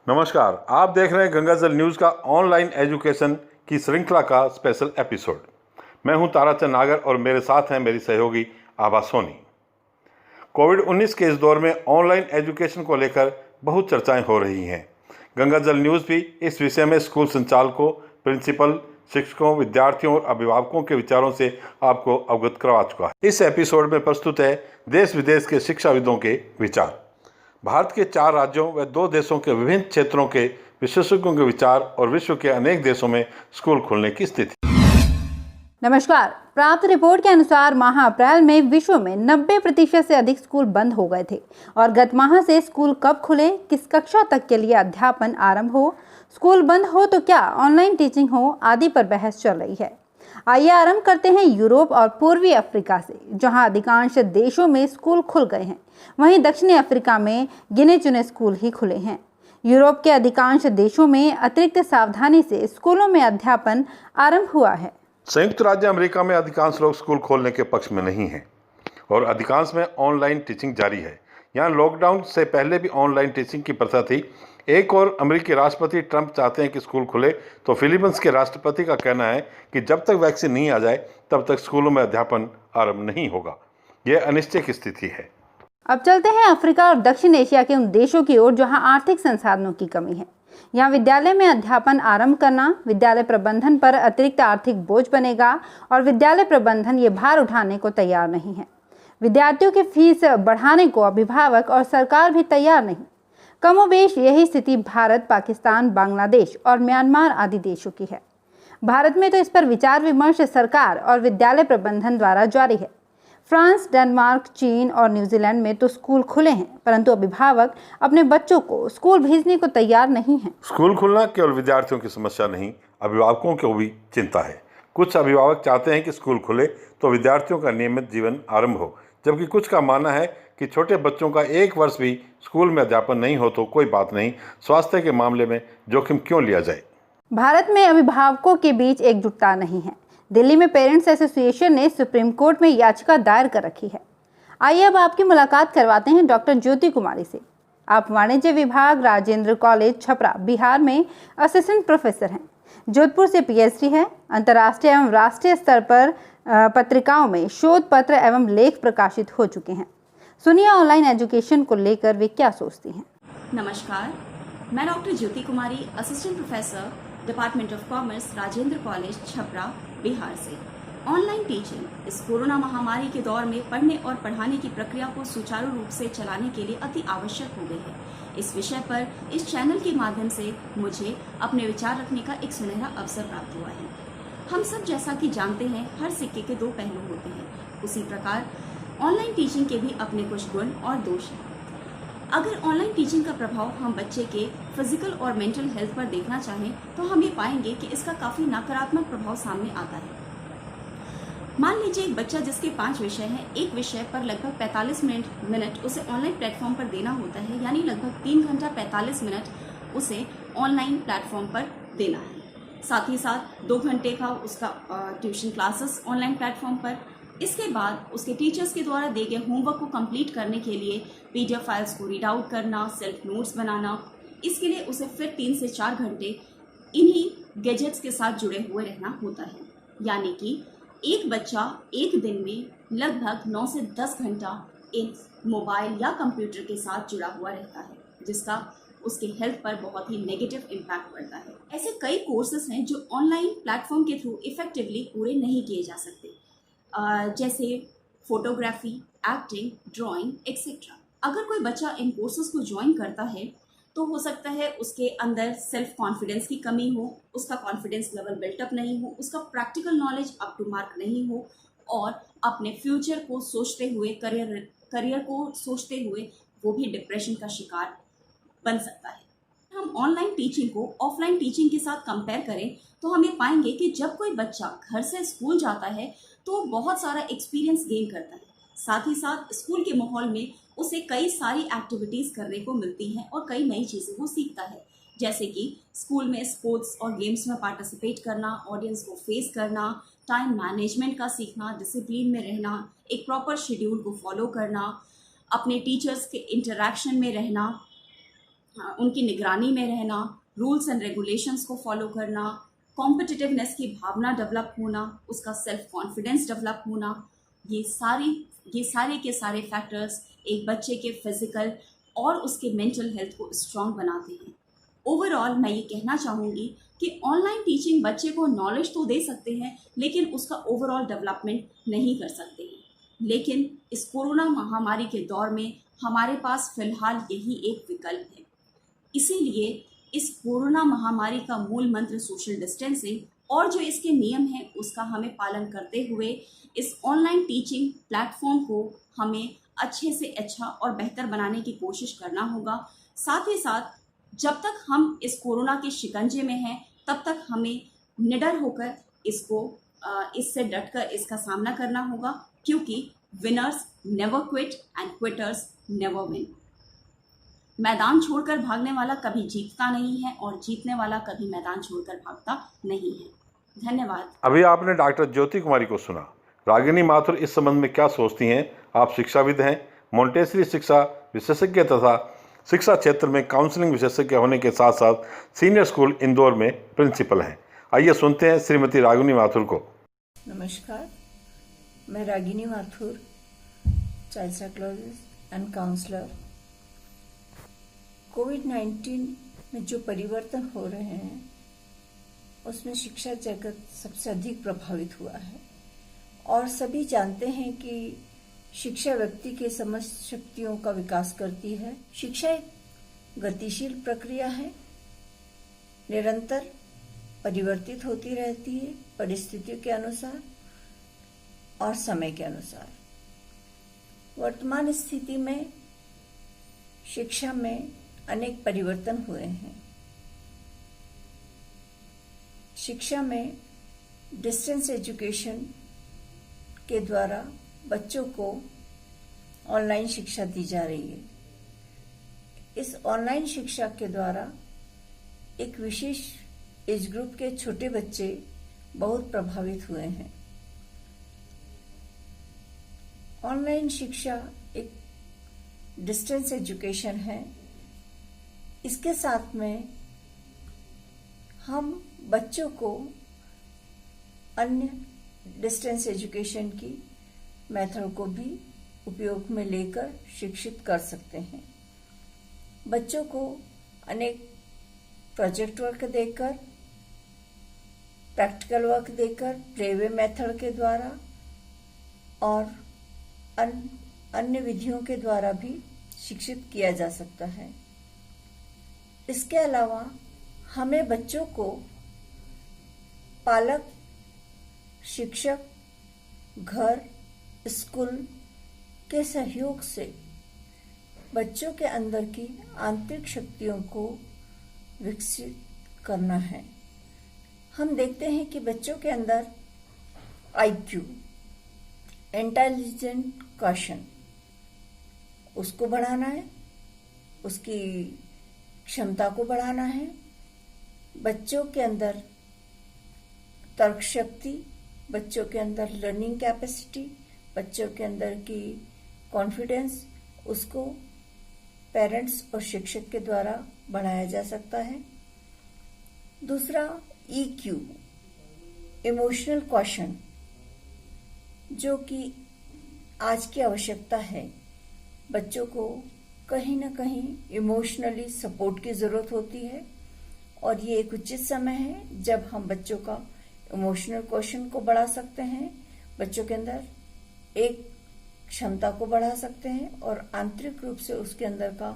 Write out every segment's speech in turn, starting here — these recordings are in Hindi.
नमस्कार, आप देख रहे हैं गंगाजल न्यूज़ का ऑनलाइन एजुकेशन की श्रृंखला का स्पेशल एपिसोड। मैं हूं ताराचंद नागर और मेरे साथ हैं मेरी सहयोगी आभा सोनी। कोविड-19 के इस दौर में ऑनलाइन एजुकेशन को लेकर बहुत चर्चाएं हो रही हैं। गंगाजल न्यूज़ भी इस विषय में स्कूल संचालकों, प्रिंसिपल, शिक्षकों, विद्यार्थियों और अभिभावकों के विचारों से आपको अवगत करवा चुका है। इस एपिसोड में प्रस्तुत है देश विदेश के शिक्षाविदों के विचार। भारत के 4 राज्यों व 2 देशों के विभिन्न क्षेत्रों के विशेषज्ञों के विचार और विश्व के अनेक देशों में स्कूल खुलने की स्थिति। नमस्कार। प्राप्त रिपोर्ट के अनुसार माह अप्रैल में विश्व में 90% से अधिक स्कूल बंद हो गए थे और गत माह से स्कूल कब खुले, किस कक्षा तक के लिए अध्यापन आरंभ हो, स्कूल बंद हो तो क्या ऑनलाइन टीचिंग हो आदि पर बहस चल रही है। आइए आरंभ करते हैं यूरोप और पूर्वी अफ्रीका से, जहां अधिकांश देशों में स्कूल खुल गए हैं। वहीं दक्षिणी अफ्रीका में गिने चुने स्कूल ही खुले हैं। यूरोप के अधिकांश देशों में अतिरिक्त सावधानी से स्कूलों में अध्यापन आरंभ हुआ है। संयुक्त राज्य अमेरिका में अधिकांश लोग स्कूल खोलने के पक्ष में नहीं हैं और अधिकांश में ऑनलाइन टीचिंग जारी है। यहाँ लॉकडाउन से पहले भी ऑनलाइन टीचिंग की प्रथा थी। एक और अमेरिकी राष्ट्रपति ट्रंप चाहते हैं कि स्कूल खुले, तो फिलीपींस के राष्ट्रपति का कहना है कि जब तक वैक्सीन नहीं आ जाए तब तक स्कूलों में अध्यापन आरंभ नहीं होगा। यह अनिश्चित की स्थिति है। अब चलते हैं अफ्रीका और दक्षिण एशिया के उन देशों की ओर जहां आर्थिक संसाधनों की कमी है। यहाँ विद्यालय में अध्यापन आरंभ करना विद्यालय प्रबंधन पर अतिरिक्त आर्थिक बोझ बनेगा और विद्यालय प्रबंधन ये भार उठाने को तैयार नहीं है। विद्यार्थियों की फीस बढ़ाने को अभिभावक और सरकार भी तैयार नहीं। कमोबेश यही स्थिति भारत, पाकिस्तान, बांग्लादेश और म्यांमार आदि देशों की है। भारत में तो इस पर विचार विमर्श सरकार और विद्यालय प्रबंधन द्वारा जारी है। फ्रांस, डेनमार्क, चीन और न्यूजीलैंड में तो स्कूल खुले हैं, परंतु अभिभावक अपने बच्चों को स्कूल भेजने को तैयार नहीं हैं। स्कूल खुलना केवल विद्यार्थियों की समस्या नहीं, अभिभावकों को भी चिंता है। कुछ अभिभावक चाहते हैं कि स्कूल खुले तो विद्यार्थियों का नियमित जीवन आरंभ हो, जबकि कुछ का मानना है कि छोटे बच्चों का 1 वर्ष भी स्कूल में अध्यापन नहीं हो तो कोई बात नहीं, स्वास्थ्य के मामले में जोखिम क्यों लिया जाए। भारत में अभिभावकों के बीच एकजुटता नहीं है। दिल्ली में पेरेंट्स एसोसिएशन ने सुप्रीम कोर्ट में याचिका दायर कर रखी है। आइए अब आपकी मुलाकात करवाते हैं डॉक्टर ज्योति कुमारी से। आप वाणिज्य विभाग, राजेंद्र कॉलेज, छपरा, बिहार में असिस्टेंट प्रोफेसर हैं। जोधपुर से पीएचडी है। अंतर्राष्ट्रीय एवं राष्ट्रीय स्तर पर पत्रिकाओं में शोध पत्र एवं लेख प्रकाशित हो चुके हैं। सुनिए ऑनलाइन एजुकेशन को लेकर वे क्या सोचती हैं। नमस्कार, मैं doctor Jyoti Kumari, assistant professor, department of commerce, Rajendra college, Chhapra, Bihar से। ऑनलाइन टीचिंग इस कोरोना महामारी के दौर में पढ़ने और पढ़ाने की प्रक्रिया को सुचारू रूप से चलाने के लिए अति आवश्यक हो गई है। इस विषय पर इस चैनल के माध्यम से मुझे अपने विचार रखने का एक सुनहरा अवसर प्राप्त हुआ है। हम सब जैसा कि जानते हैं, हर सिक्के के 2 पहलू होते हैं। उसी प्रकार ऑनलाइन टीचिंग के भी अपने कुछ गुण और दोष हैं। अगर ऑनलाइन टीचिंग का प्रभाव हम बच्चे के फिजिकल और मेंटल हेल्थ पर देखना चाहें तो हम ये पाएंगे कि इसका काफ़ी नकारात्मक प्रभाव सामने आता है। मान लीजिए एक बच्चा जिसके 5 विषय हैं, एक विषय पर लगभग 45 मिनट उसे ऑनलाइन प्लेटफॉर्म पर देना होता है, यानी लगभग 3 घंटा 45 मिनट उसे ऑनलाइन प्लेटफॉर्म पर देना है। साथ ही साथ 2 घंटे का उसका ट्यूशन क्लासेस ऑनलाइन प्लेटफॉर्म पर। इसके बाद उसके टीचर्स के द्वारा दिए गए होमवर्क को कंप्लीट करने के लिए पीडीएफ फाइल्स को रीड आउट करना, सेल्फ नोट्स बनाना, इसके लिए उसे फिर 3 से 4 घंटे इन्हीं गैजेट्स के साथ जुड़े हुए रहना होता है। यानी कि एक बच्चा एक दिन में लगभग 9 से 10 घंटा एक मोबाइल या कंप्यूटर के साथ जुड़ा हुआ रहता है, जिसका उसके हेल्थ पर बहुत ही नेगेटिव इम्पैक्ट पड़ता है। ऐसे कई कोर्सेज हैं जो ऑनलाइन प्लेटफॉर्म के थ्रू इफेक्टिवली पूरे नहीं किए जा सकते, जैसे फोटोग्राफी, एक्टिंग, ड्राइंग एक्सेट्रा। अगर कोई बच्चा इन कोर्सेज को ज्वाइन करता है तो हो सकता है उसके अंदर सेल्फ कॉन्फिडेंस की कमी हो, उसका कॉन्फिडेंस लेवल बिल्टअप नहीं हो, उसका practical knowledge up to mark नहीं हो और अपने फ्यूचर को सोचते हुए, करियर को सोचते हुए वो भी डिप्रेशन का शिकार बन सकता है। हम ऑनलाइन टीचिंग को ऑफलाइन टीचिंग के साथ कंपेयर करें तो हम ये पाएंगे कि जब कोई बच्चा घर से स्कूल जाता है तो बहुत सारा एक्सपीरियंस गेन करता है। साथ ही साथ स्कूल के माहौल में उसे कई सारी एक्टिविटीज़ करने को मिलती हैं और कई नई चीज़ें वो सीखता है, जैसे कि स्कूल में स्पोर्ट्स और गेम्स में पार्टिसिपेट करना, ऑडियंस को फेस करना, टाइम मैनेजमेंट का सीखना, डिसिप्लिन में रहना, एक प्रॉपर शेड्यूल को फॉलो करना, अपने टीचर्स के इंटरेक्शन में रहना, उनकी निगरानी में रहना, रूल्स एंड रेगुलेशंस को फॉलो करना, कॉम्पिटिटिवनेस की भावना डेवलप होना, उसका सेल्फ कॉन्फिडेंस डेवलप होना, ये सारे के सारे फैक्टर्स एक बच्चे के फिजिकल और उसके मेंटल हेल्थ को स्ट्रांग बनाते हैं। ओवरऑल मैं ये कहना चाहूँगी कि ऑनलाइन टीचिंग बच्चे को नॉलेज तो दे सकते हैं, लेकिन उसका ओवरऑल डेवलपमेंट नहीं कर सकते हैं। लेकिन इस कोरोना महामारी के दौर में हमारे पास फिलहाल यही एक विकल्प है। इसीलिए इस कोरोना महामारी का मूल मंत्र सोशल डिस्टेंसिंग और जो इसके नियम हैं उसका हमें पालन करते हुए इस ऑनलाइन टीचिंग प्लेटफॉर्म को हमें अच्छे से अच्छा और बेहतर बनाने की कोशिश करना होगा। साथ ही साथ जब तक हम इस कोरोना के शिकंजे में हैं तब तक हमें निडर होकर इससे डटकर इसका सामना करना होगा, क्योंकि winners never quit and quitters never win. मैदान छोड़कर भागने वाला कभी जीतता नहीं है और जीतने वाला कभी मैदान छोड़कर भागता नहीं है। धन्यवाद। अभी आपने डॉक्टर ज्योति कुमारी को सुना। रागिनी माथुर इस संबंध में क्या सोचती हैं? आप शिक्षाविद हैं, मोंटेसरी शिक्षा विशेषज्ञ तथा शिक्षा क्षेत्र में काउंसलिंग विशेषज्ञ होने के साथ साथ सीनियर स्कूल इंदौर में प्रिंसिपल हैं। आइए सुनते हैं श्रीमती रागिनी माथुर को। नमस्कार, मैं Ragini Mathur, child psychologist and counsellor. COVID में जो परिवर्तन हो रहे हैं उसमें शिक्षा जगत सबसे अधिक प्रभावित हुआ है और सभी जानते हैं कि शिक्षा व्यक्ति के समझ शक्तियों का विकास करती है। शिक्षा एक गतिशील प्रक्रिया है, निरंतर परिवर्तित होती रहती है परिस्थितियों के अनुसार और समय के अनुसार। वर्तमान स्थिति में शिक्षा में अनेक परिवर्तन हुए हैं। शिक्षा में डिस्टेंस एजुकेशन के द्वारा बच्चों को ऑनलाइन शिक्षा दी जा रही है। इस ऑनलाइन शिक्षा के द्वारा एक विशेष एज ग्रुप के छोटे बच्चे बहुत प्रभावित हुए हैं। ऑनलाइन शिक्षा एक डिस्टेंस एजुकेशन है। इसके साथ में हम बच्चों को अन्य डिस्टेंस एजुकेशन की मेथड को भी उपयोग में लेकर शिक्षित कर सकते हैं। बच्चों को अनेक प्रोजेक्ट वर्क देकर, प्रैक्टिकल वर्क देकर, प्लेवे मेथड के द्वारा और अन्य विधियों के द्वारा भी शिक्षित किया जा सकता है। इसके अलावा हमें बच्चों को पालक, शिक्षक, घर, स्कूल के सहयोग से बच्चों के अंदर की आंतरिक शक्तियों को विकसित करना है। हम देखते हैं कि बच्चों के अंदर IQ, इंटेलिजेंट क्वेश्चन, उसको बढ़ाना है, उसकी क्षमता को बढ़ाना है। बच्चों के अंदर तर्क शक्ति, बच्चों के अंदर लर्निंग कैपेसिटी, बच्चों के अंदर की कॉन्फिडेंस, उसको पेरेंट्स और शिक्षक के द्वारा बढ़ाया जा सकता है। दूसरा EQ, इमोशनल क्वेश्चन, जो कि आज की आवश्यकता है। बच्चों को कहीं ना कहीं इमोशनली सपोर्ट की ज़रूरत होती है और ये एक उचित समय है जब हम बच्चों का इमोशनल क्वेश्चन को बढ़ा सकते हैं, बच्चों के अंदर एक क्षमता को बढ़ा सकते हैं और आंतरिक रूप से उसके अंदर का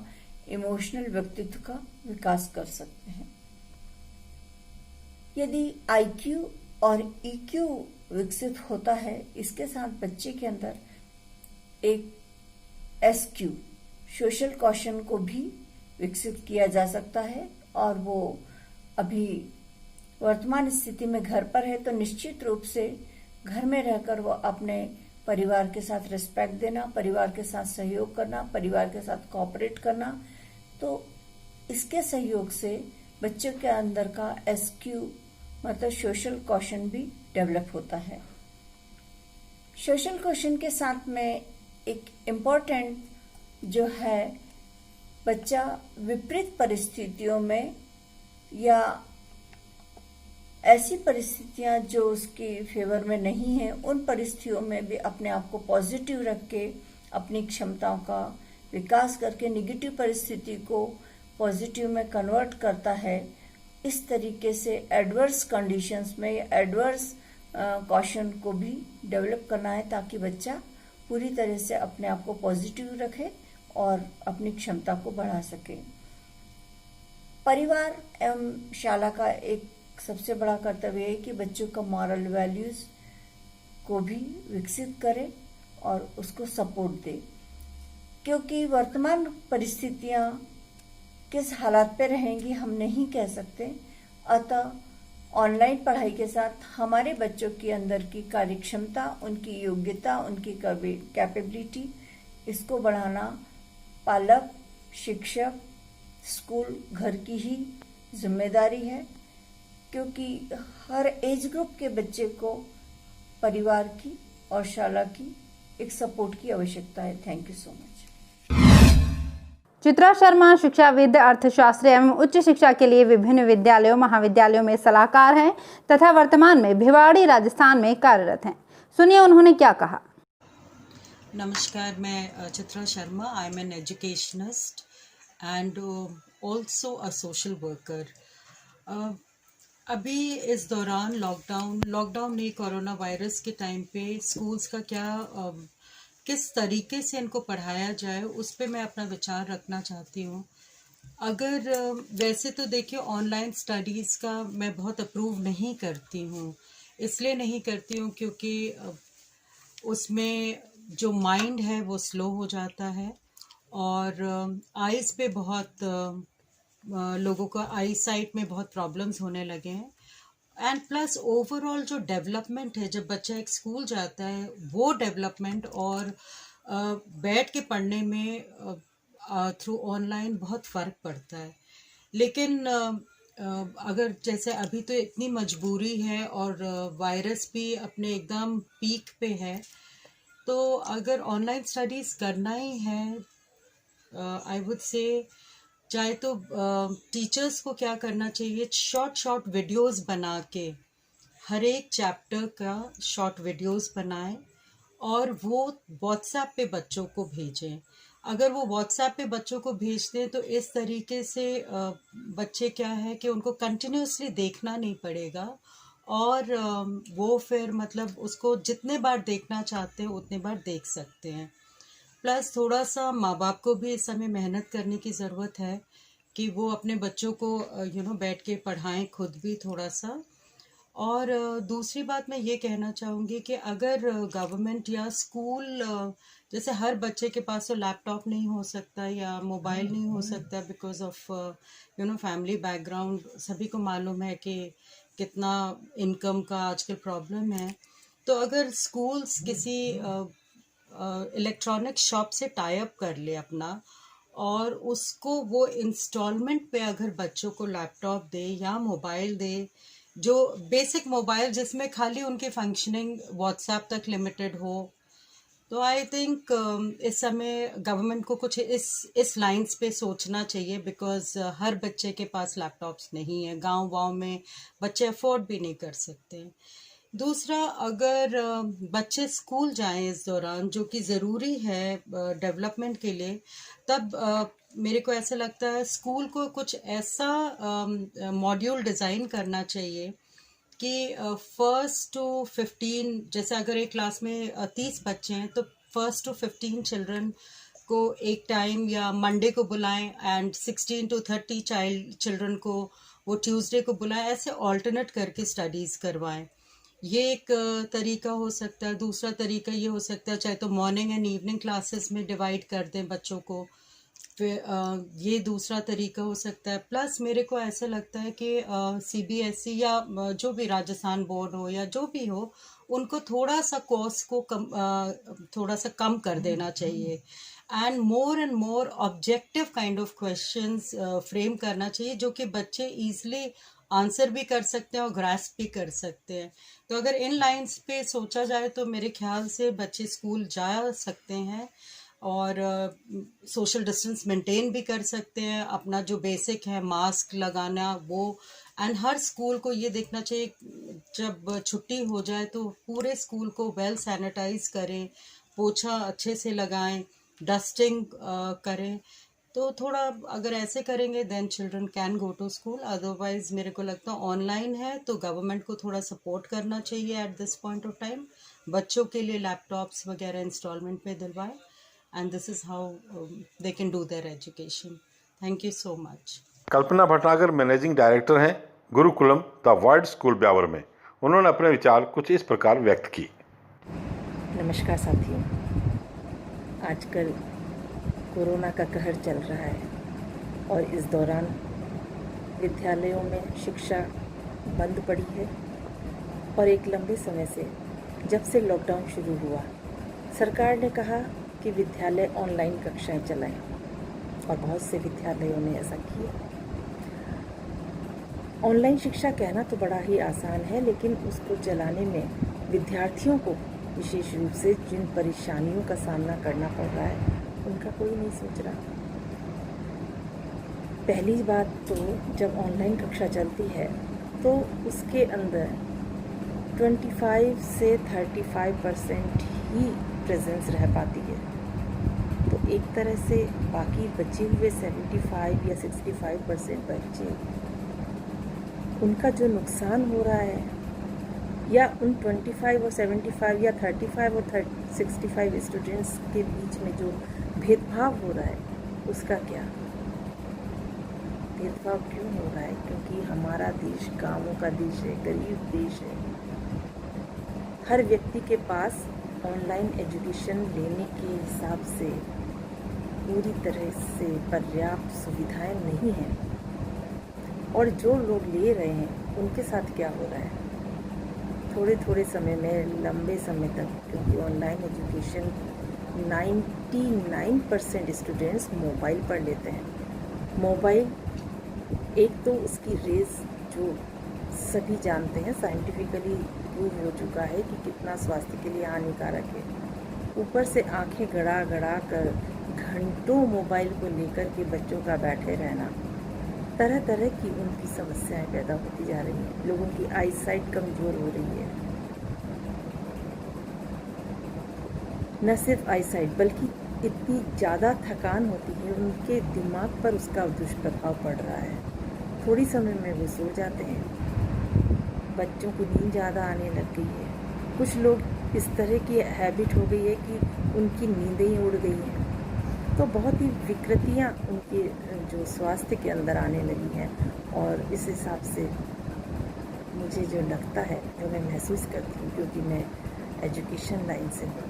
इमोशनल व्यक्तित्व का विकास कर सकते हैं। यदि IQ और EQ विकसित होता है, इसके साथ बच्चे के अंदर एक SQ, सोशल क्वेश्चन को भी विकसित किया जा सकता है और वो अभी वर्तमान स्थिति में घर पर है तो निश्चित रूप से घर में रहकर वो अपने परिवार के साथ रिस्पेक्ट देना, परिवार के साथ सहयोग करना, परिवार के साथ कोऑपरेट करना, तो इसके सहयोग से बच्चों के अंदर का SQ मतलब सोशल क्वेश्चन भी डेवलप होता है। सोशल क्वेश्चन के साथ में एक इम्पॉर्टेंट जो है बच्चा विपरीत परिस्थितियों में या ऐसी परिस्थितियां जो उसके फेवर में नहीं है, उन परिस्थितियों में भी अपने आप को पॉजिटिव रख के अपनी क्षमताओं का विकास करके निगेटिव परिस्थिति को पॉजिटिव में कन्वर्ट करता है। इस तरीके से एडवर्स कंडीशंस में एडवर्स कॉशन को भी डेवलप करना है, ताकि बच्चा पूरी तरह से अपने आप को पॉजिटिव रखे और अपनी क्षमता को बढ़ा सके। परिवार एवं शाला का एक सबसे बड़ा कर्तव्य है कि बच्चों का मॉरल वैल्यूज को भी विकसित करे और उसको सपोर्ट दे, क्योंकि वर्तमान परिस्थितियां किस हालात पे रहेंगी हम नहीं कह सकते। अतः ऑनलाइन पढ़ाई के साथ हमारे बच्चों के अंदर की कार्यक्षमता, उनकी योग्यता, उनकी कैपेबिलिटी, इसको बढ़ाना पालक, शिक्षक, स्कूल, घर की ही जिम्मेदारी है, क्योंकि हर एज ग्रुप के बच्चे को परिवार की और शाला की एक सपोर्ट की आवश्यकता है। Thank you so much. Chitra Sharma शिक्षाविद, अर्थशास्त्री एवं उच्च शिक्षा के लिए विभिन्न विद्यालयों महाविद्यालयों में सलाहकार हैं तथा वर्तमान में भिवाड़ी राजस्थान में कार्यरत हैं। सुनिए उन्होंने क्या कहा। नमस्कार, मैं Chitra Sharma. I am an educationist and also a social worker. अभी इस दौरान लॉकडाउन नहीं, कोरोना वायरस के टाइम पे स्कूल्स का किस तरीके से इनको पढ़ाया जाए उस पे मैं अपना विचार रखना चाहती हूँ। अगर वैसे तो देखिए, ऑनलाइन स्टडीज़ का मैं बहुत अप्रूव नहीं करती हूँ। इसलिए नहीं करती हूँ क्योंकि उसमें जो माइंड है वो स्लो हो जाता है और आइज़ पे बहुत लोगों का आई साइट में बहुत प्रॉब्लम्स होने लगे हैं। एंड प्लस ओवरऑल जो डेवलपमेंट है, जब बच्चा एक स्कूल जाता है, वो डेवलपमेंट और बैठ के पढ़ने में थ्रू ऑनलाइन बहुत फ़र्क पड़ता है। लेकिन अगर जैसे अभी तो इतनी मजबूरी है और वायरस भी अपने एकदम पीक पे है, तो अगर ऑनलाइन स्टडीज़ करना ही है, आई वुड से चाहे तो टीचर्स को क्या करना चाहिए, शॉर्ट वीडियोस बना के हर एक चैप्टर का शॉर्ट वीडियोस बनाएं और वो व्हाट्सएप पे बच्चों को भेजें। अगर वो व्हाट्सएप पे बच्चों को भेजते हैं तो इस तरीके से बच्चे क्या है कि उनको कंटिन्यूसली देखना नहीं पड़ेगा और वो फिर मतलब उसको जितने बार देखना चाहते हैं उतने बार देख सकते हैं। प्लस थोड़ा सा माँ बाप को भी इस समय मेहनत करने की ज़रूरत है कि वो अपने बच्चों को बैठ के पढ़ाएं खुद भी थोड़ा सा। और दूसरी बात मैं ये कहना चाहूँगी कि अगर गवर्नमेंट या स्कूल, जैसे हर बच्चे के पास तो लैपटॉप नहीं हो सकता या मोबाइल नहीं हो सकता बिकॉज ऑफ फैमिली बैकग्राउंड, सभी को मालूम है कि कितना इनकम का आजकल प्रॉब्लम है। तो अगर स्कूल्स किसी इलेक्ट्रॉनिक शॉप से टाई अप कर ले अपना और उसको वो इंस्टॉलमेंट पे अगर बच्चों को लैपटॉप दे या मोबाइल दे, जो बेसिक मोबाइल जिसमें खाली उनकी फंक्शनिंग व्हाट्सएप तक लिमिटेड हो, तो आई थिंक इस समय गवर्नमेंट को कुछ इस लाइंस पे सोचना चाहिए बिकॉज हर बच्चे के पास लैपटॉप्स नहीं है। गांव में बच्चे अफोर्ड भी नहीं कर सकते। दूसरा, अगर बच्चे स्कूल जाएं इस दौरान, जो कि ज़रूरी है डेवलपमेंट के लिए, तब मेरे को ऐसा लगता है स्कूल को कुछ ऐसा मॉड्यूल डिज़ाइन करना चाहिए कि 1st to 15, जैसे अगर एक क्लास में 30 बच्चे हैं तो 1st to 15 चिल्ड्रन को एक टाइम या मंडे को बुलाएं एंड 16 to 30 चिल्ड्रन को वो ट्यूसडे को बुलाएं, ऐसे ऑल्टरनेट करके स्टडीज़ करवाएं। ये एक तरीका हो सकता है। दूसरा तरीका ये हो सकता है चाहे तो मॉर्निंग एंड इवनिंग क्लासेस में डिवाइड कर दें बच्चों को, फिर ये दूसरा तरीका हो सकता है। प्लस मेरे को ऐसा लगता है कि CBSE या जो भी राजस्थान बोर्ड हो या जो भी हो, उनको थोड़ा सा कोर्स को थोड़ा सा कम कर देना चाहिए and more objective kind of questions frame करना चाहिए जो कि बच्चे ईजिली आंसर भी कर सकते हैं और ग्रास्प भी कर सकते हैं। तो अगर इन लाइंस पे सोचा जाए तो मेरे ख्याल से बच्चे स्कूल जा सकते हैं। और सोशल डिस्टेंस मेंटेन भी कर सकते हैं। अपना जो बेसिक है मास्क लगाना वो, एंड हर स्कूल को ये देखना चाहिए जब छुट्टी हो जाए तो पूरे स्कूल को वेल सैनिटाइज करें, पोछा अच्छे से लगाएं, डस्टिंग करें। तो थोड़ा अगर ऐसे करेंगे then children can go to school. Otherwise मेरे को लगता है ऑनलाइन है तो गवर्नमेंट को थोड़ा सपोर्ट करना चाहिए at this point of time. बच्चों के लिए लैपटॉप्स वगैरह इंस्टॉलमेंट पे दिलवाएं, and this is how they can do their education. Thank you so much. Kalpana Bhatnagar managing director हैं Gurukulam the world school Beawar में। उन्होंने अपने विचार कुछ इस प्रकार व्यक्त किए। नमस्कार साथियों, आजकल कोरोना का कहर चल रहा है और इस दौरान विद्यालयों में शिक्षा बंद पड़ी है और एक लंबे समय से जब से लॉकडाउन शुरू हुआ सरकार ने कहा कि विद्यालय ऑनलाइन कक्षाएं चलाएं और बहुत से विद्यालयों ने ऐसा किया। ऑनलाइन शिक्षा कहना तो बड़ा ही आसान है, लेकिन उसको चलाने में विद्यार्थियों को विशेष रूप से जिन परेशानियों का सामना करना पड़ रहा है उनका कोई नहीं सोच रहा। पहली बात तो जब ऑनलाइन कक्षा चलती है तो उसके अंदर 25 से 35% ही प्रेजेंस रह पाती है, तो एक तरह से बाकी बचे हुए 75 या 65% बच्चे, उनका जो नुकसान हो रहा है, या उन 25 और 75 या 35 और 65 स्टूडेंट्स के बीच में जो भेदभाव हो रहा है उसका क्या? भेदभाव क्यों हो रहा है? क्योंकि हमारा देश गांवों का देश है, गरीब देश है। हर व्यक्ति के पास ऑनलाइन एजुकेशन लेने के हिसाब से पूरी तरह से पर्याप्त सुविधाएं नहीं हैं, और जो लोग ले रहे हैं उनके साथ क्या हो रहा है? थोड़े थोड़े समय में लंबे समय तक, क्योंकि ऑनलाइन एजुकेशन 99% स्टूडेंट्स मोबाइल पर लेते हैं। मोबाइल एक तो उसकी रेस जो सभी जानते हैं साइंटिफिकली प्रूव हो चुका है कि कितना स्वास्थ्य के लिए हानिकारक है, ऊपर से आंखें गड़ा गड़ा कर घंटों मोबाइल को लेकर के बच्चों का बैठे रहना, तरह तरह की उनकी समस्याएं पैदा होती जा रही हैं। लोगों की आई साइट कमज़ोर हो रही है, न सिर्फ आई साइट बल्कि इतनी ज़्यादा थकान होती है उनके दिमाग पर, उसका दुष्प्रभाव पड़ रहा है। थोड़ी समय में वो सो जाते हैं, बच्चों को नींद ज़्यादा आने लग गई है। कुछ लोग इस तरह की हैबिट हो गई है कि उनकी नींदें ही उड़ गई हैं, तो बहुत ही विकृतियाँ उनके जो स्वास्थ्य के अंदर आने लगी हैं। और इस हिसाब से मुझे जो लगता है, जो मैं महसूस करती हूँ, क्योंकि मैं एजुकेशन लाइन से हूँ,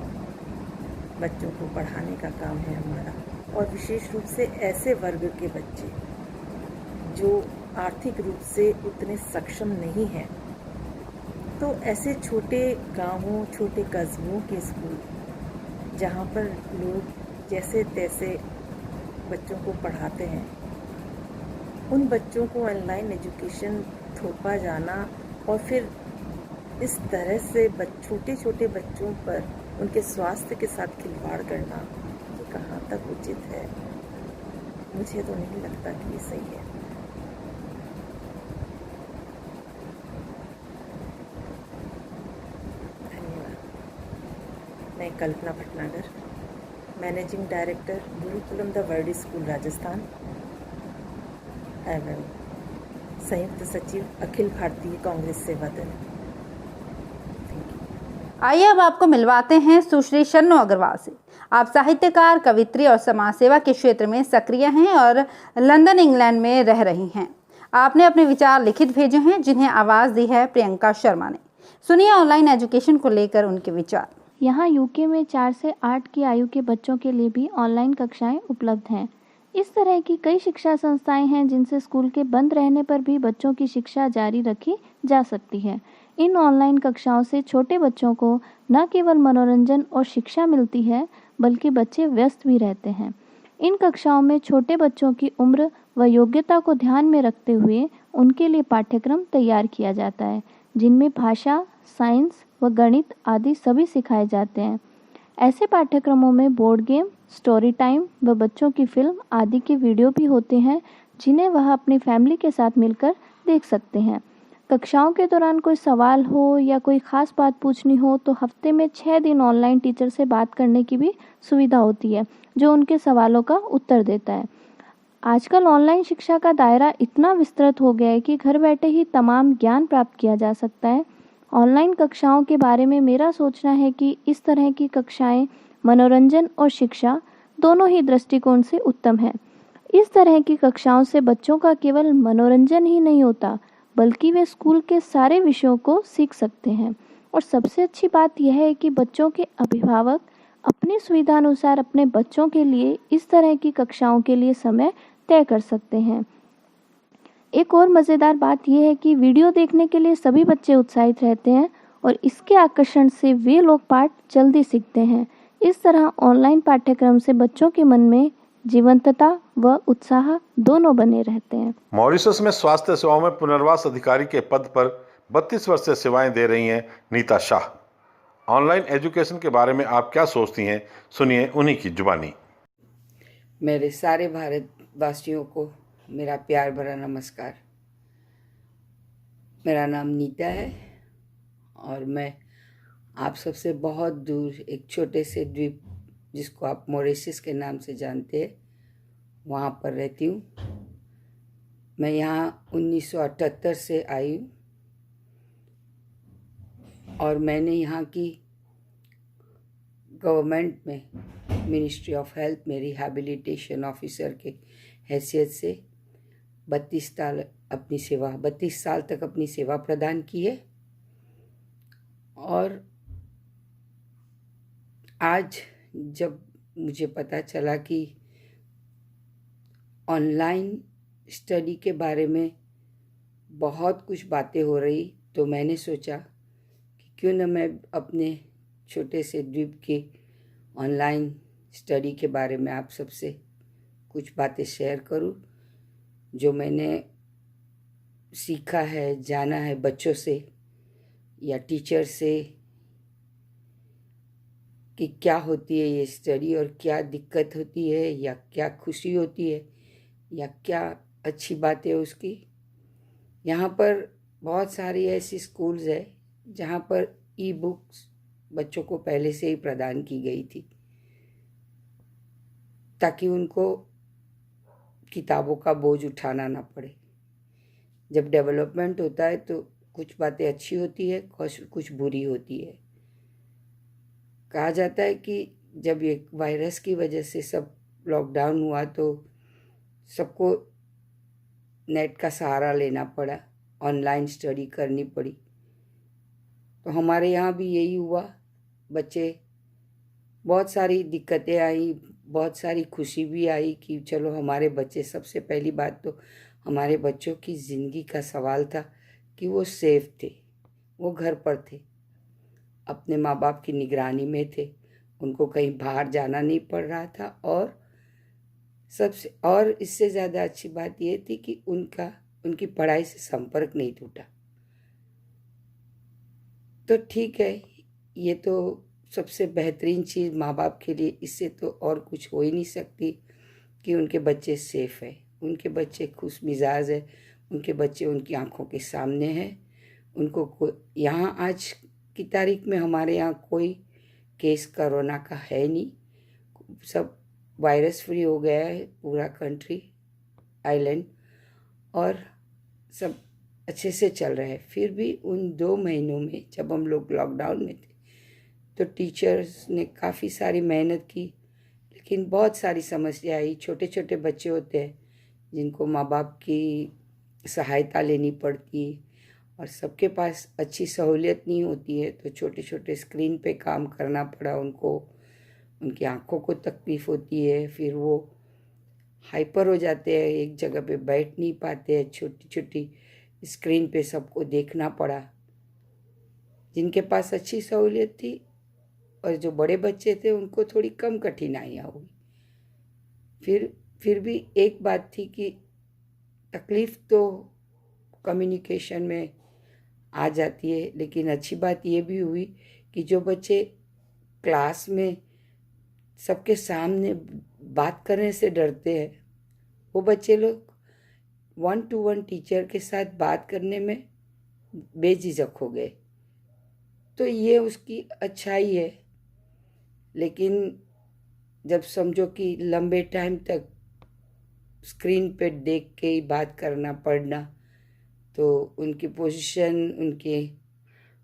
बच्चों को पढ़ाने का काम है हमारा, और विशेष रूप से ऐसे वर्ग के बच्चे जो आर्थिक रूप से उतने सक्षम नहीं हैं, तो ऐसे छोटे गांवों, छोटे कस्बों के स्कूल जहाँ पर लोग जैसे तैसे बच्चों को पढ़ाते हैं, उन बच्चों को ऑनलाइन एजुकेशन थोपा जाना और फिर इस तरह से छोटे छोटे बच्चों पर उनके स्वास्थ्य के साथ खिलवाड़ करना, ये कहाँ तक उचित है? मुझे तो नहीं लगता कि ये सही है। धन्यवाद। मैं Kalpana Bhatnagar, managing director Gurukulam the world school Rajasthan एवं संयुक्त सचिव अखिल भारतीय कांग्रेस सेवा दल। आइए अब आपको मिलवाते हैं सुश्री शन्नो अग्रवाल से। आप साहित्यकार, कवित्री और समाज सेवा के क्षेत्र में सक्रिय हैं और लंदन, इंग्लैंड में रह रही हैं। आपने अपने विचार लिखित भेजे हैं, जिन्हें आवाज़ दी है प्रियंका शर्मा ने। सुनिए ऑनलाइन एजुकेशन को लेकर उनके विचार। यहाँ यूके में 4 से 8 की आयु के बच्चों के लिए भी ऑनलाइन कक्षाएं उपलब्ध हैं। इस तरह की कई शिक्षा संस्थाएं हैं जिनसे स्कूल के बंद रहने पर भी बच्चों की शिक्षा जारी रखी जा सकती है। इन ऑनलाइन कक्षाओं से छोटे बच्चों को न केवल मनोरंजन और शिक्षा मिलती है, बल्कि बच्चे व्यस्त भी रहते हैं। इन कक्षाओं में छोटे बच्चों की उम्र व योग्यता को ध्यान में रखते हुए उनके लिए पाठ्यक्रम तैयार किया जाता है, जिनमें भाषा, साइंस व गणित आदि सभी सिखाए जाते हैं। ऐसे पाठ्यक्रमों में बोर्ड गेम, स्टोरी टाइम व बच्चों की फिल्म आदि के वीडियो भी होते हैं जिन्हें वह अपनी फैमिली के साथ मिलकर देख सकते हैं। कक्षाओं के दौरान कोई सवाल हो या कोई खास बात पूछनी हो तो हफ्ते में 6 दिन ऑनलाइन टीचर से बात करने की भी सुविधा होती है जो उनके सवालों का उत्तर देता है। आजकल ऑनलाइन शिक्षा का दायरा इतना विस्तृत हो गया है कि घर बैठे ही तमाम ज्ञान प्राप्त किया जा सकता है। ऑनलाइन कक्षाओं के बारे में मेरा सोचना है कि इस तरह की कक्षाएं मनोरंजन और शिक्षा दोनों ही दृष्टिकोण से उत्तम है। इस तरह की कक्षाओं से बच्चों का केवल मनोरंजन ही नहीं होता बल्कि वे स्कूल के सारे विषयों को सीख सकते हैं। और सबसे अच्छी बात यह है कि बच्चों के अभिभावक अपनी सुविधा अनुसार अपने बच्चों के लिए इस तरह की कक्षाओं के लिए समय तय कर सकते हैं। एक और मज़ेदार बात यह है कि वीडियो देखने के लिए सभी बच्चे उत्साहित रहते हैं और इसके आकर्षण से वे लोग पाठ जल्दी सीखते हैं। इस तरह ऑनलाइन पाठ्यक्रम से बच्चों के मन में जीवंतता व उत्साह दोनों बने रहते हैं। मॉरिशस में स्वास्थ्य सेवाओं में पुनर्वास अधिकारी के पद पर 32 वर्ष से सेवाएं दे रही हैं नीता शाह। ऑनलाइन एजुकेशन के बारे में आप क्या सोचती हैं, सुनिए उन्हीं की जुबानी। मेरे सारे भारतवासियों को मेरा प्यार भरा नमस्कार। मेरा नाम नीता है और मैं आप सबसे बहुत दूर एक छोटे से द्वीप जिसको आप मॉरिशस के नाम से जानते हैं वहाँ पर रहती हूँ। मैं यहाँ 1978 से आई हूँ और मैंने यहाँ की गवर्नमेंट में मिनिस्ट्री ऑफ हेल्थ में रिहैबिलिटेशन ऑफिसर के हैसियत से 32 साल तक अपनी सेवा प्रदान की है। और आज जब मुझे पता चला कि ऑनलाइन स्टडी के बारे में बहुत कुछ बातें हो रही तो मैंने सोचा कि क्यों न मैं अपने छोटे से द्वीप के ऑनलाइन स्टडी के बारे में आप सबसे कुछ बातें शेयर करूं जो मैंने सीखा है, जाना है बच्चों से या टीचर से कि क्या होती है ये स्टडी और क्या दिक्कत होती है या क्या खुशी होती है या क्या अच्छी बात है उसकी। यहाँ पर बहुत सारी ऐसी स्कूल्स है जहाँ पर ई बुक्स बच्चों को पहले से ही प्रदान की गई थी ताकि उनको किताबों का बोझ उठाना ना पड़े। जब डेवलपमेंट होता है तो कुछ बातें अच्छी होती है, कुछ बुरी होती है। कहा जाता है कि जब ये वायरस की वजह से सब लॉकडाउन हुआ तो सबको नेट का सहारा लेना पड़ा, ऑनलाइन स्टडी करनी पड़ी। तो हमारे यहाँ भी यही हुआ। बच्चे बहुत सारी दिक्कतें आई, बहुत सारी खुशी भी आई कि चलो हमारे बच्चे, सबसे पहली बात तो हमारे बच्चों की ज़िंदगी का सवाल था कि वो सेफ थे, वो घर पर थे, अपने माँ बाप की निगरानी में थे, उनको कहीं बाहर जाना नहीं पड़ रहा था। और इससे ज़्यादा अच्छी बात ये थी कि उनकी पढ़ाई से संपर्क नहीं टूटा। तो ठीक है, ये तो सबसे बेहतरीन चीज़ माँ बाप के लिए, इससे तो और कुछ हो ही नहीं सकती कि उनके बच्चे सेफ है, उनके बच्चे खुश मिजाज है, उनके बच्चे उनकी आंखों के सामने हैं। उनको यहाँ आज की तारीख में हमारे यहाँ कोई केस कोरोना का है नहीं, सब वायरस फ्री हो गया है पूरा कंट्री, आइलैंड, और सब अच्छे से चल रहा है। फिर भी उन 2 महीनों में जब हम लोग लॉकडाउन में थे तो टीचर्स ने काफ़ी सारी मेहनत की, लेकिन बहुत सारी समस्या आई। छोटे छोटे बच्चे होते हैं जिनको माँ बाप की सहायता लेनी पड़ती और सबके पास अच्छी सहूलियत नहीं होती है, तो छोटे छोटे स्क्रीन पे काम करना पड़ा उनको। उनकी आंखों को तकलीफ़ होती है, फिर वो हाइपर हो जाते हैं, एक जगह पे बैठ नहीं पाते हैं, छोटी छोटी स्क्रीन पे सबको देखना पड़ा। जिनके पास अच्छी सहूलियत थी और जो बड़े बच्चे थे उनको थोड़ी कम कठिनाइयाँ हुई। फिर भी एक बात थी कि तकलीफ़ तो कम्युनिकेशन में आ जाती है, लेकिन अच्छी बात ये भी हुई कि जो बच्चे क्लास में सबके सामने बात करने से डरते हैं। वो बच्चे लोग 1-to-1 टीचर के साथ बात करने में बेझिझक हो गए। तो ये उसकी अच्छाई है। लेकिन जब समझो कि लंबे टाइम तक स्क्रीन पे देख के ही बात करना पड़ना, तो उनकी पोजीशन, उनके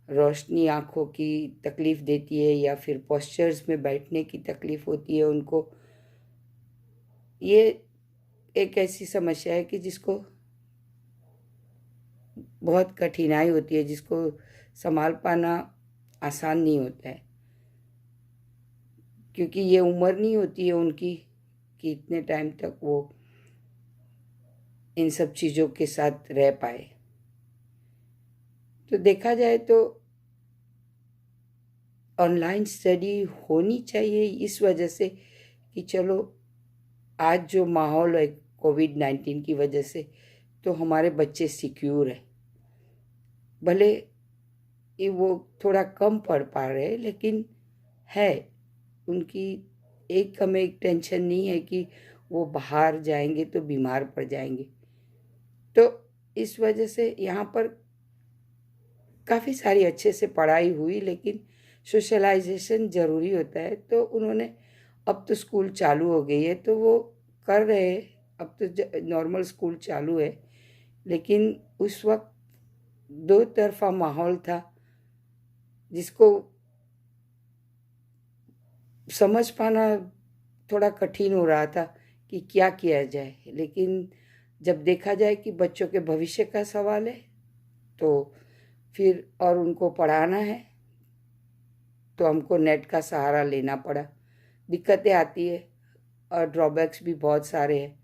रोशनी आँखों की तकलीफ़ देती है या फिर पोस्चर्स में बैठने की तकलीफ़ होती है उनको। ये एक ऐसी समस्या है कि जिसको बहुत कठिनाई होती है, जिसको संभाल पाना आसान नहीं होता है, क्योंकि ये उम्र नहीं होती है उनकी कि इतने टाइम तक वो इन सब चीज़ों के साथ रह पाए। तो देखा जाए तो ऑनलाइन स्टडी होनी चाहिए इस वजह से कि चलो आज जो माहौल है कोविड-19 की वजह से, तो हमारे बच्चे सिक्योर है। भले ये वो थोड़ा कम पढ़ पा रहे हैं, लेकिन है उनकी हमें एक टेंशन नहीं है कि वो बाहर जाएंगे तो बीमार पड़ जाएंगे। तो इस वजह से यहाँ पर काफ़ी सारी अच्छे से पढ़ाई हुई, लेकिन सोशलाइजेशन ज़रूरी होता है। तो उन्होंने, अब तो स्कूल चालू हो गई है तो वो कर रहे हैं, अब तो नॉर्मल स्कूल चालू है। लेकिन उस वक्त दो तरफा माहौल था जिसको समझ पाना थोड़ा कठिन हो रहा था कि क्या किया जाए। लेकिन जब देखा जाए कि बच्चों के भविष्य का सवाल है, तो फिर और उनको पढ़ाना है, तो हमको नेट का सहारा लेना पड़ा। दिक्कतें आती है और ड्रॉबैक्स भी बहुत सारे हैं,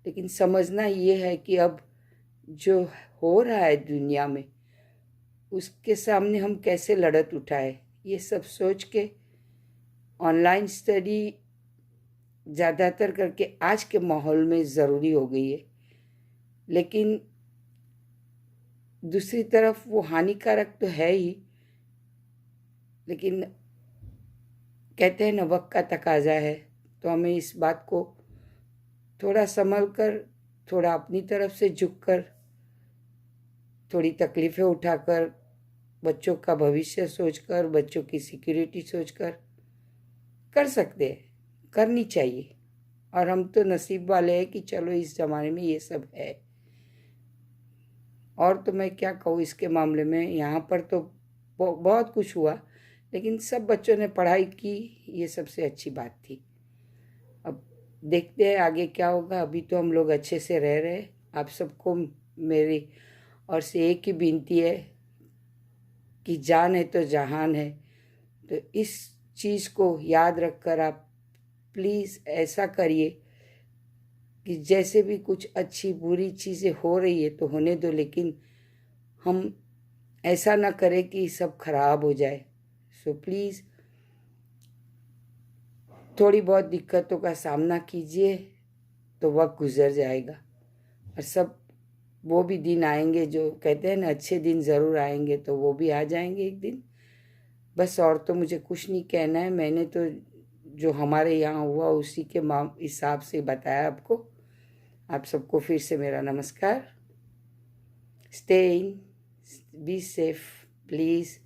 लेकिन समझना ये है कि अब जो हो रहा है दुनिया में, उसके सामने हम कैसे लड़त उठाए, ये सब सोच के ऑनलाइन स्टडी ज़्यादातर करके आज के माहौल में ज़रूरी हो गई है। लेकिन दूसरी तरफ वो हानिकारक तो है ही, लेकिन कहते हैं ना, वक्त का तकाजा है। तो हमें इस बात को थोड़ा संभल कर, थोड़ा अपनी तरफ से झुक कर, थोड़ी तकलीफ़ें उठाकर, बच्चों का भविष्य सोचकर, बच्चों की सिक्योरिटी सोचकर कर सकते हैं, करनी चाहिए। और हम तो नसीब वाले हैं कि चलो इस ज़माने में ये सब है। और तो मैं क्या कहूँ इसके मामले में, यहाँ पर तो बहुत कुछ हुआ, लेकिन सब बच्चों ने पढ़ाई की, ये सबसे अच्छी बात थी। अब देखते हैं आगे क्या होगा। अभी तो हम लोग अच्छे से रह रहे हैं। आप सबको मेरी और से एक ही विनती है कि जान है तो जहान है। तो इस चीज़ को याद रखकर आप प्लीज़ ऐसा करिए कि जैसे भी कुछ अच्छी बुरी चीज़ें हो रही है तो होने दो, लेकिन हम ऐसा ना करें कि सब खराब हो जाए। सो प्लीज़ थोड़ी बहुत दिक्कतों का सामना कीजिए, तो वक्त गुजर जाएगा। और सब वो भी दिन आएंगे, जो कहते हैं ना, अच्छे दिन ज़रूर आएंगे, तो वो भी आ जाएंगे एक दिन। बस और तो मुझे कुछ नहीं कहना है। मैंने तो जो हमारे यहाँ हुआ उसी के हिसाब से बताया आपको। आप सबको फिर से मेरा नमस्कार। Stay in, be safe, please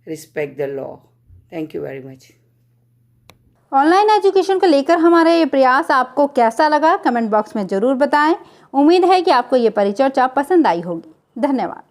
respect the law. Thank you very much. Online education को लेकर हमारा ये प्रयास आपको कैसा लगा, कमेंट बॉक्स में ज़रूर बताएं। उम्मीद है कि आपको ये परिचर्चा पसंद आई होगी। धन्यवाद।